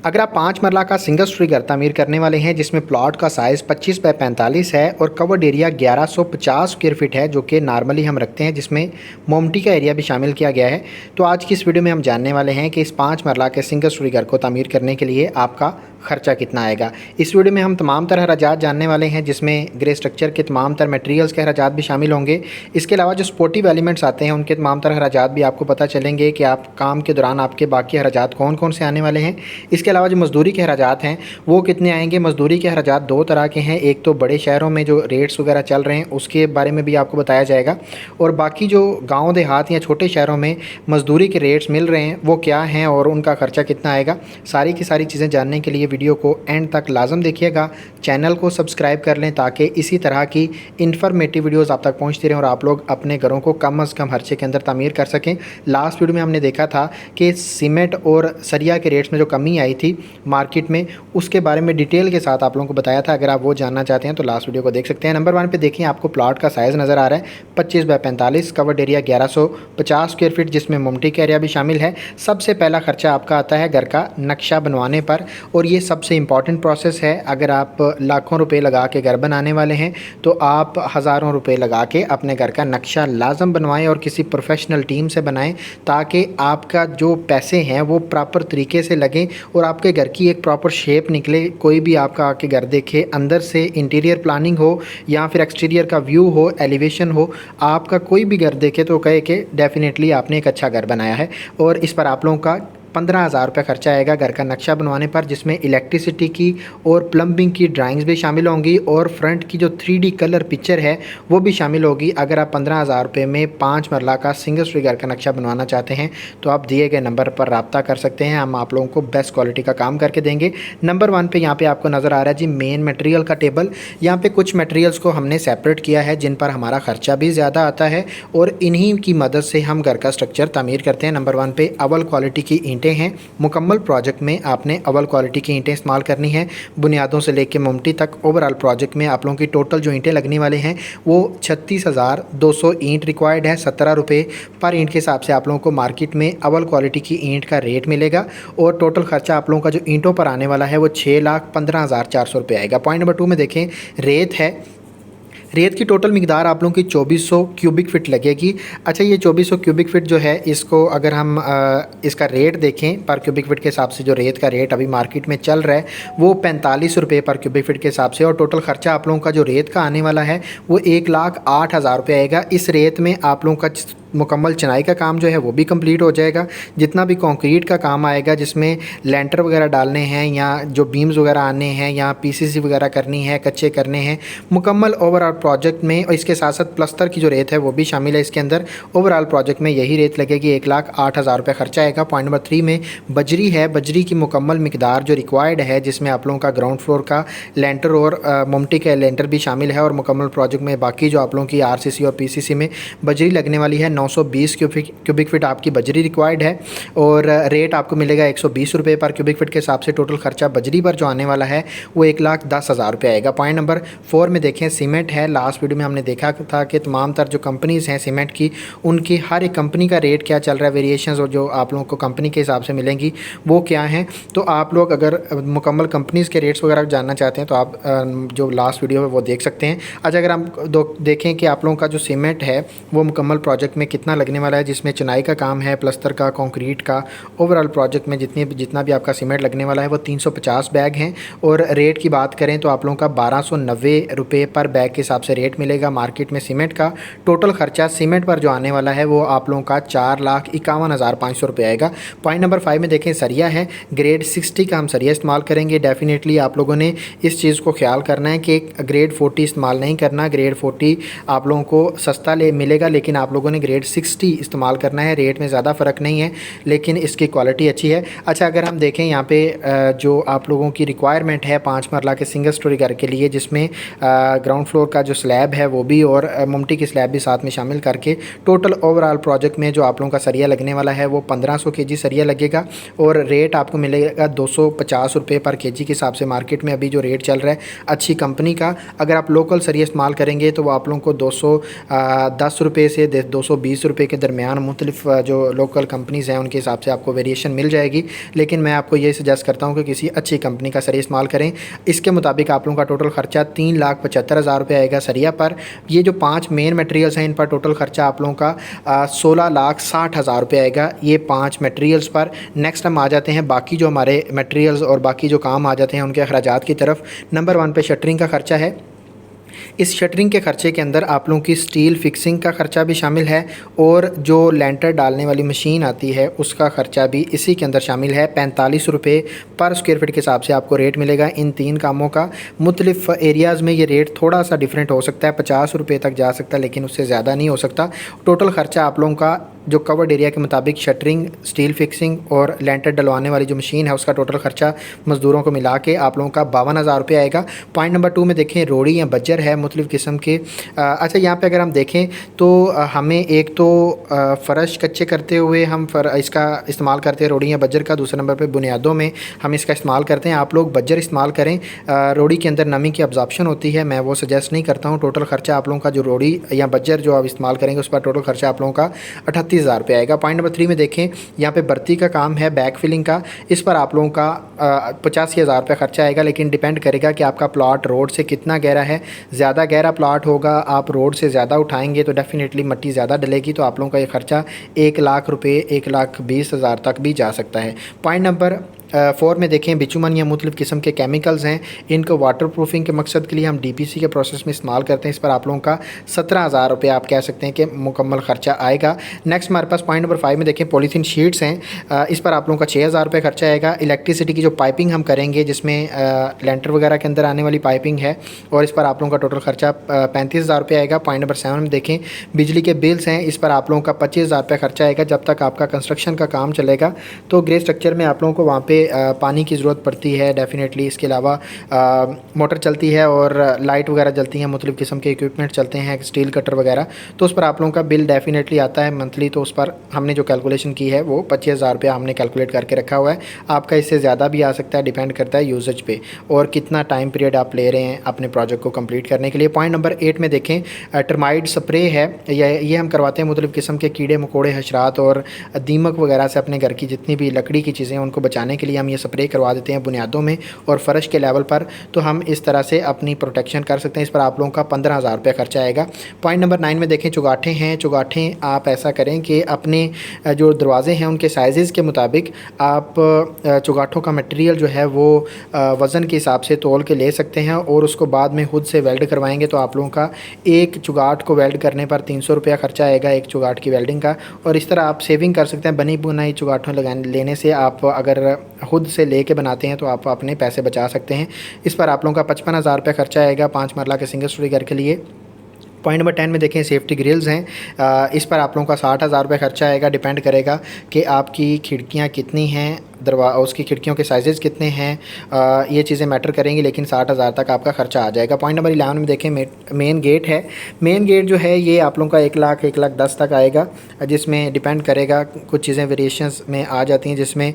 अगर आप 5 मरला का सिंगल स्टोरी घर तामीर करने वाले हैं जिसमें प्लॉट का साइज़ 25 बाय 45 है और कवर्ड एरिया 1150 स्क्वायर फीट है, जो कि नॉर्मली हम रखते हैं, जिसमें मोमटी का एरिया भी शामिल किया गया है। तो आज की इस वीडियो में हम जानने वाले हैं कि इस 5 मरला के सिंगल स्टोरी घर को तामीर करने के लिए आपका खर्चा कितना आएगा। इस वीडियो में हम तमाम तरह अखराजात जानने वाले हैं, जिसमें ग्रे स्ट्रक्चर के तमाम तरह मटेरियल्स के अखराजात भी शामिल होंगे। इसके अलावा जो स्पोर्टिव एलिमेंट्स आते हैं उनके तमाम तरह अखराजात भी आपको पता चलेंगे कि आप काम के दौरान आपके बाकी अखराजात कौन कौन से आने वाले हैं। इसके अलावा जो मजदूरी के अखराजात हैं वो कितने आएंगे। मजदूरी के अखराजात दो तरह के हैं, एक तो बड़े शहरों में जो रेट्स वगैरह चल रहे हैं उसके बारे में भी आपको बताया जाएगा, और बाकी जो गाँव देहात या छोटे शहरों में मजदूरी के रेट्स मिल रहे हैं वो क्या हैं और उनका खर्चा कितना आएगा। सारी की सारी चीज़ें जानने के लिए वीडियो को एंड तक लाजम देखिएगा। चैनल को सब्सक्राइब कर लें ताकि इसी तरह की इन्फॉर्मेटिव वीडियोस आप तक पहुंचती रहें और आप लोग अपने घरों को कम अज़ कम खर्चे के अंदर तामीर कर सकें। लास्ट वीडियो में हमने देखा था कि सीमेंट और सरिया के रेट्स में जो कमी आई थी मार्केट में, उसके बारे में डिटेल के साथ आप लोगों को बताया था। अगर आप वो जानना चाहते हैं तो लास्ट वीडियो को देख सकते हैं। नंबर 1 पे देखें, आपको प्लॉट का साइज़ नज़र आ रहा है 25 by 45, covered area 1150 square feet, जिसमें मोमटी का एरिया भी शामिल है। सबसे पहला खर्चा आपका आता है घर का नक्शा बनवाने पर, और ये सबसे इंपॉर्टेंट प्रोसेस है। अगर आप लाखों रुपए लगा के घर बनाने वाले हैं तो आप हज़ारों रुपए लगा के अपने घर का नक्शा लाजम बनवाएं और किसी प्रोफेशनल टीम से बनाएं, ताकि आपका जो पैसे हैं वो प्रॉपर तरीके से लगें और आपके घर की एक प्रॉपर शेप निकले। कोई भी आपका आके घर देखे, अंदर से इंटीरियर प्लानिंग हो या फिर एक्सटीरियर का व्यू हो, एलिवेशन हो, आपका कोई भी घर देखे तो कहे कि डेफिनेटली आपने एक अच्छा घर बनाया है। और इस पर आप लोगों का 15,000 रुपये खर्चा आएगा घर का नक्शा बनवाने पर, जिसमें इलेक्ट्रिसिटी की और प्लम्बिंग की ड्राइंग्स भी शामिल होंगी और फ्रंट की जो 3D कलर पिक्चर है वो भी शामिल होगी। अगर आप 15,000 रुपये में 5 मरला का सिंगल स्टोरी घर का नक्शा बनवाना चाहते हैं तो आप दिए गए नंबर पर रब्ता कर सकते हैं। हम आप लोगों को बेस्ट क्वालिटी का काम करके देंगे। नंबर 1 पे यहाँ पे आपको नज़र आ रहा है जी मेन मटेरियल का टेबल। यहाँ पे कुछ मटेरियल्स को हमने सेपरेट किया है जिन पर हमारा खर्चा भी ज़्यादा आता है और इन्हीं की मदद से हम घर का स्ट्रक्चर तामीर करते हैं। नंबर 1 पे अव्वल क्वालिटी की ईंटें हैं। मुकम्मल प्रोजेक्ट में आपने अव्वल क्वालिटी की ईंटें इस्तेमाल करनी है, बुनियादों से लेके मोमटी तक। ओवरऑल प्रोजेक्ट में आप लोगों की टोटल जो ईंटें लगने वाले हैं वो 36,200 ईंट रिक्वायर्ड है। 17 रुपये पर ईंट के हिसाब से आप लोगों को मार्केट में अव्वल क्वालिटी की ईंट का रेट मिलेगा, और टोटल खर्चा आप लोगों का जो ईंटों पर आने वाला है वो 6,15,400 रुपये आएगा। पॉइंट नंबर 2 में देखें, रेत है। रेत की टोटल मिकदार आप लोगों की 2400 क्यूबिक फ़िट लगेगी। अच्छा, ये 2400 क्यूबिक फ़िट जो है, इसको अगर हम इसका रेट देखें पर क्यूबिक फ़िट के हिसाब से, जो रेत का रेट अभी मार्केट में चल रहा है वो 45 रुपये पर क्यूबिक फ़िट के हिसाब से, और टोटल ख़र्चा आप लोगों का जो रेत का आने वाला है वो 1,08,000 रुपये आएगा। इस रेत में आप लोगों का मुकम्मल चिनाई का काम जो है वो भी कंप्लीट हो जाएगा। जितना भी कंक्रीट का काम आएगा, जिसमें लेंटर वगैरह डालने हैं या जो बीम्स वगैरह आने हैं या पीसीसी वगैरह करनी है, कच्चे करने हैं, मुकम्मल ओवरऑल प्रोजेक्ट में, और इसके साथ साथ प्लस्तर की जो रेत है वो भी शामिल है इसके अंदर। ओवरऑल प्रोजेक्ट में यही रेत लगेगी, 1,08,000 रुपये खर्चा आएगा। पॉइंट नंबर 3 में बजरी है। बजरी की मुकम्मल मिकदार जो रिक्वायर्ड है, जिसमें आप लोगों का ग्राउंड फ्लोर का लेंटर और मोमटी का लेंटर भी शामिल है, और मुकम्मल प्रोजेक्ट में बाकी जो आप लोगों की आरसीसी और पीसीसी में बजरी लगने वाली है 920 क्यूबिक फ़िट आपकी बजरी रिक्वायर्ड है, और रेट आपको मिलेगा 120 रुपये पर क्यूबिक फ़िट के हिसाब से। टोटल खर्चा बजरी पर जो आने वाला है वो 1,10,000 रुपये आएगा। पॉइंट नंबर 4 में देखें, सीमेंट है। लास्ट वीडियो में हमने देखा था कि तमाम तर जो कंपनीज़ हैं सीमेंट की, उनकी हर एक कंपनी का रेट क्या चल रहा है, वेरिएशंस, और जो आप लोगों को कंपनी के हिसाब से मिलेंगी वो क्या हैं। तो आप लोग अगर मुकम्मल कंपनीज़ के रेट्स वगैरह जानना चाहते हैं तो आप जो लास्ट वीडियो है वो देख सकते हैं। अच्छा, अगर हम देखें कि आप लोगों का जो सीमेंट है वो मुकम्मल प्रोजेक्ट में कितना लगने वाला है, जिसमें चुनाई का काम है, प्लस्तर का, कंक्रीट का, ओवरऑल प्रोजेक्ट में जितना भी आपका सीमेंट लगने वाला है वो 350 बैग हैं। और रेट की बात करें तो आप लोगों का 1,290 रुपये पर बैग के हिसाब से रेट मिलेगा मार्केट में सीमेंट का। टोटल खर्चा सीमेंट पर जो आने वाला है वो आप लोगों का 4,51,500 रुपये आएगा। पॉइंट नंबर 5 में देखें, सरिया है। ग्रेड 60 का हम सरिया इस्तेमाल करेंगे। डेफिनेटली आप लोगों ने इस चीज़ को ख्याल करना है कि ग्रेड 40 इस्तेमाल नहीं करना। ग्रेड 40 आप लोगों को सस्ता मिलेगा, लेकिन आप लोगों ने ग्रेड 60 इस्तेमाल करना है। रेट में ज़्यादा फ़र्क नहीं है, लेकिन इसकी क्वालिटी अच्छी है। अच्छा, अगर हम देखें यहाँ पे जो आप लोगों की रिक्वायरमेंट है 5 मरला के सिंगल स्टोरी घर के लिए, जिसमें ग्राउंड फ्लोर का जो स्लैब है वो भी और मोमटी की स्लैब भी साथ में शामिल करके, टोटल ओवरऑल प्रोजेक्ट में जो आप लोगों का सरिया लगने वाला है वो 1500 केजी सरिया लगेगा, और रेट आपको मिलेगा 250 रुपये पर केजी के हिसाब से। मार्केट में अभी जो रेट चल रहा है अच्छी कंपनी का, अगर आप लोकल सरिया इस्तेमाल करेंगे तो वो आप लोगों को 210 रुपये से 220 320 रुपये के दरमियान मुख्तलिफ जो लोकल कंपनीज़ हैं उनके हिसाब से आपको वेरिएशन मिल जाएगी। लेकिन मैं आपको ये सजेस्ट करता हूँ कि किसी अच्छी कंपनी का सरिया इस्तेमाल करें। इसके मुताबिक आप लोगों का टोटल ख़र्चा 3,75,000 रुपये आएगा सरिया पर। ये जो 5 मेन मटेरियल्स हैं इन पर टोटल ख़र्चा आप लोगों का 16,60,000 रुपये आएगा, ये 5 मटेरियल्स पर। नेक्स्ट हम आ जाते हैं बाकी जो हमारे मटेरियल्स और बाकी जो काम आ जाते हैं उनके अखराजात की तरफ। नंबर 1 पे शटरिंग का ख़र्चा है। इस शटरिंग के ख़र्चे के अंदर आप लोगों की स्टील फिक्सिंग का ख़र्चा भी शामिल है और जो लेंटर डालने वाली मशीन आती है उसका ख़र्चा भी इसी के अंदर शामिल है। 45 रुपये पर स्क्वायर फीट के हिसाब से आपको रेट मिलेगा इन 3 कामों का। मुख्तलिफ एरियाज़ में ये रेट थोड़ा सा डिफरेंट हो सकता है, 50 रुपये तक जा सकता है लेकिन उससे ज़्यादा नहीं हो सकता। टोटल ख़र्चा आप लोगों का जो कवर्ड एरिया के मुताबिक शटरिंग, स्टील फिक्सिंग और लेंटर डलवाने वाली जो मशीन है उसका टोटल ख़र्चा मज़दूरों को मिला के आप लोगों का 52,000 रुपये आएगा। पॉइंट नंबर 2 में देखें रोड़ी या बज्जर है मुख्तलिफ़ किस्म के। अच्छा, यहाँ पे अगर हम देखें तो हमें एक तो फ़र्श कच्चे करते हुए हम इसका इस्तेमाल करते हैं रोड़ी या बज्जर का। दूसरे नंबर पर बुनियादों में हम इसका इस्तेमाल करते हैं। आप लोग बज्जर इस्तेमाल करें, रोड़ी के अंदर नमी की अब्जॉर्प्शन होती है, मैं वो सजेस्ट नहीं करता हूँ। टोटल ख़र्चा आप लोगों का जो रोड़ी या बज्जर जो आप इस्तेमाल करेंगे उस पर टोटल ख़र्चा आप लोगों का 38,000 रुपये आएगा। पॉइंट नंबर 3 में देखें, यहाँ पे भर्ती का काम है, बैक फिलिंग का। इस पर आप लोगों का 85,000 रुपये खर्चा आएगा, लेकिन डिपेंड करेगा कि आपका प्लॉट रोड से कितना गहरा है। ज़्यादा गहरा प्लॉट होगा, आप रोड से ज़्यादा उठाएंगे तो डेफिनेटली मिट्टी ज़्यादा डलेगी, तो आप लोगों का ये खर्चा 1,00,000 रुपये 1,20,000 तक भी जा सकता है। पॉइंट नंबर 4 में देखें, बिचुमन या मुख्तलिफ़ किस्म के केमिकल्स हैं, इनको वाटर प्रूफिंग के मकसद के लिए हम DPC के प्रोसेस में इस्तेमाल करते हैं। इस पर आप लोगों का 17,000 रुपये आप कह सकते हैं कि मुकम्मल ख़र्चा आएगा। नेक्स्ट हमारे पास पॉइंट नंबर 5 में देखें, पॉलीथीन शीट्स हैं, इस पर आप लोगों का 6,000 रुपये खर्चा आएगा। इलेक्ट्रिसिटी की जो पाइपिंग हम करेंगे जिसमें लेंटर वगैरह के अंदर आने वाली पाइपिंग है, और इस पर आप लोगों का टोटल ख़र्चा 35,000 रुपये आएगा। पॉइंट नंबर 7 में देखें, बिजली के बिल्स हैं, इस पर आप लोगों का 25,000 रुपये खर्चा आएगा। जब तक आपका कंस्ट्रक्शन का काम चलेगा तो ग्रे स्ट्रक्चर में आप लोगों को वहाँ पर पानी की ज़रूरत पड़ती है डेफिनेटली। इसके अलावा मोटर चलती है और लाइट वगैरह जलती हैं, मुख्तलिफ़ किस्म के इक्विपमेंट चलते हैं, स्टील कटर वगैरह, तो उस पर आप लोगों का बिल डेफिनेटली आता है मंथली। तो उस पर हमने जो कैलकुलेशन की है वो 25,000 रुपये हमने कैलकुलेट करके रखा हुआ है। आपका इससे ज़्यादा भी आ सकता है, डिपेंड करता है यूजेज पे और कितना टाइम पीरियड आप ले रहे हैं अपने प्रोजेक्ट को कंप्लीट करने के लिए। पॉइंट नंबर 8 में देखें, टर्माइट स्प्रे है, ये हम करवाते हैं मुख्तलिफ़ किस्म के कीड़े मकोड़े, हशरात और दीमक वगैरह से अपने घर की जितनी भी लकड़ी की चीज़ें हैं उनको बचाने के लिए हम ये स्प्रे करवा देते हैं बुनियादों में और फ़र्श के लेवल पर। तो हम इस तरह से अपनी प्रोटेक्शन कर सकते हैं। इस पर आप लोगों का 15,000 रुपये खर्चा आएगा। पॉइंट नंबर 9 में देखें, चुगाठें हैं। चुगाठें आप ऐसा करें कि अपने जो दरवाजे हैं उनके साइज़ के मुताबिक आप चुगाठों का मटेरियल जो है वो वज़न के हिसाब से तोल के ले सकते हैं और उसको बाद में खुद से वेल्ड करवाएंगे तो आप लोगों का एक चुगाठ को वेल्ड करने पर 300 रुपया खर्चा आएगा, एक चुगाठ की वेल्डिंग का। और इस तरह आप सेविंग कर सकते हैं। बनी बुनाई चुगाठों लेने से आप अगर खुद से लेके बनाते हैं तो आप अपने पैसे बचा सकते हैं। इस पर आप लोगों का 55,000 रुपये खर्चा आएगा 5 मरला के सिंगल स्टोरी घर के लिए। पॉइंट नंबर 10 में देखें, सेफ्टी ग्रिल्स हैं, इस पर आप लोगों का 60,000 रुपये खर्चा आएगा। डिपेंड करेगा कि आपकी खिड़कियाँ कितनी हैं, उसकी खिड़कियों के साइज़ कितने हैं, ये चीज़ें मैटर करेंगी, लेकिन 60,000 तक आपका खर्चा आ जाएगा। पॉइंट नंबर 11 में देखें, मेन गेट है। मेन गेट जो है ये आप लोगों का 1,00,000 1,10,000 तक आएगा, जिसमें डिपेंड करेगा, कुछ चीज़ें वेरिएशंस में आ जाती हैं, जिसमें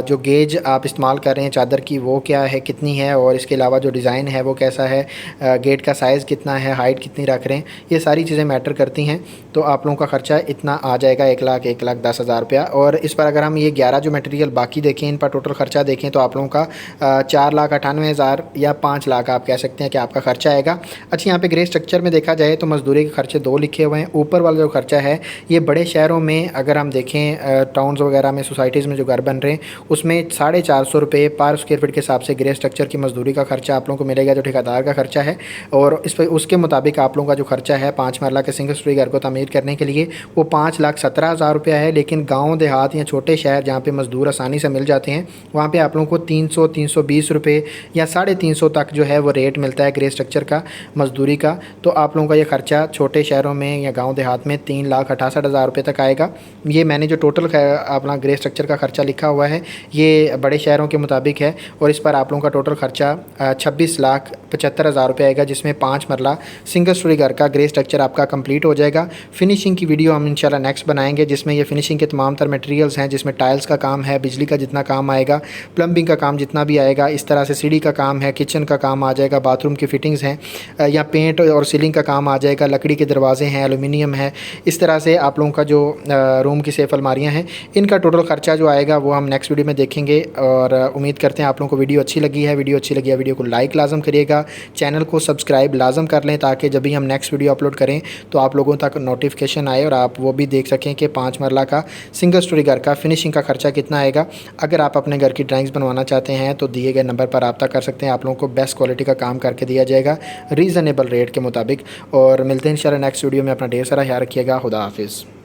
जो गेज आप इस्तेमाल कर रहे हैं चादर की वो क्या है, कितनी है, और इसके अलावा जो डिज़ाइन है वो कैसा है, गेट का साइज़ कितना है, हाइट कितनी रख रहे हैं, ये सारी चीज़ें मैटर करती हैं। तो आप लोगों का खर्चा इतना आ जाएगा 1,00,000 1,10,000 रुपया। और इस पर अगर हम ये 11 जो मटेरियल बाकी देखें, इन पर टोटल खर्चा देखें तो आप लोगों का 4,98,000 या 5,00,000 आप कह सकते हैं कि आपका खर्चा आएगा। अच्छा, यहाँ पे ग्रे स्ट्रक्चर में देखा जाए तो मजदूरी के खर्चे 2 लिखे हुए हैं। ऊपर वाला जो खर्चा है ये बड़े शहरों में अगर हम देखें, टाउन्स वगैरह में, सोसाइटीज़ में जो घर बन रहे हैं उसमें 450 रुपये पर स्क्वायर फीट के हिसाब से ग्रे स्ट्रक्चर की मजदूरी का खर्चा आप लोगों को मिलेगा, जो ठेकेदार का खर्चा है। और इस पर उसके मुताबिक आप लोगों का जो खर्चा है 5 मरला के सिंगल स्टोरी घर को तमीर करने के लिए वो 5,17,000 रुपया है। लेकिन गाँव देहात या छोटे शहर जहाँ पे मज़दूर आसानी से मिल जाते हैं वहाँ पे आप लोगों को 300 320 रुपये या 350 तक जो है वो रेट मिलता है ग्रे स्ट्रक्चर का मज़दूरी का। तो आप लोगों का ये खर्चा छोटे शहरों में या गाँव देहात में 3,68,000 रुपये तक आएगा। ये मैंने जो टोटल अपना ग्रे स्ट्रक्चर का खर्चा लिखा हुआ है ये बड़े शहरों के मुताबिक है, और इस पर आप लोगों का टोटल खर्चा 26,75,000 रुपये आएगा, जिसमें 5 मरला सिंगल स्टोरी घर का ग्रे स्ट्रक्चर आपका कंप्लीट हो जाएगा। फिनिशिंग की वीडियो हम इंशाल्लाह नेक्स्ट बनाएंगे, जिसमें ये फिनिशिंग के तमाम तर मटेरियल्स हैं, जिसमें टाइल्स का काम है, बिजली का जितना काम आएगा, प्लम्बिंग का काम जितना भी आएगा, इस तरह से सीढ़ी का काम है, किचन का काम आ जाएगा, बाथरूम की फिटिंग्स हैं या पेंट और सीलिंग का काम आ जाएगा, लकड़ी के दरवाजे हैं, एलुमिनियम है, इस तरह से आप लोगों का जो रूम की सेफ अलमारियाँ हैं, इनका टोटल खर्चा जो आएगा वो हम नेक्स्ट वीडियो में देखेंगे। और उम्मीद करते हैं आप लोगों को वीडियो अच्छी लगी है। वीडियो अच्छी लगी है वीडियो को लाइक लाजम करिएगा, चैनल को सब्सक्राइब लाजम कर लें ताकि जब भी हम नेक्स्ट वीडियो अपलोड करें तो आप लोगों तक नोटिफिकेशन आए और आप वो भी देख सकें कि 5 मरला का सिंगल स्टोरी घर का फिनिशिंग का खर्चा कितना आएगा। अगर आप अपने घर की ड्राइंग्स बनवाना चाहते हैं तो दिए गए नंबर पर रब्ता कर सकते हैं, आप लोगों को बेस्ट क्वालिटी का काम करके दिया जाएगा रीज़नेबल रेट के मुताबिक। और मिलते हैं इंशाल्लाह नेक्स्ट वीडियो में। अपना ढेर सारा ख्याल रखिएगा। खुदा हाफिज़।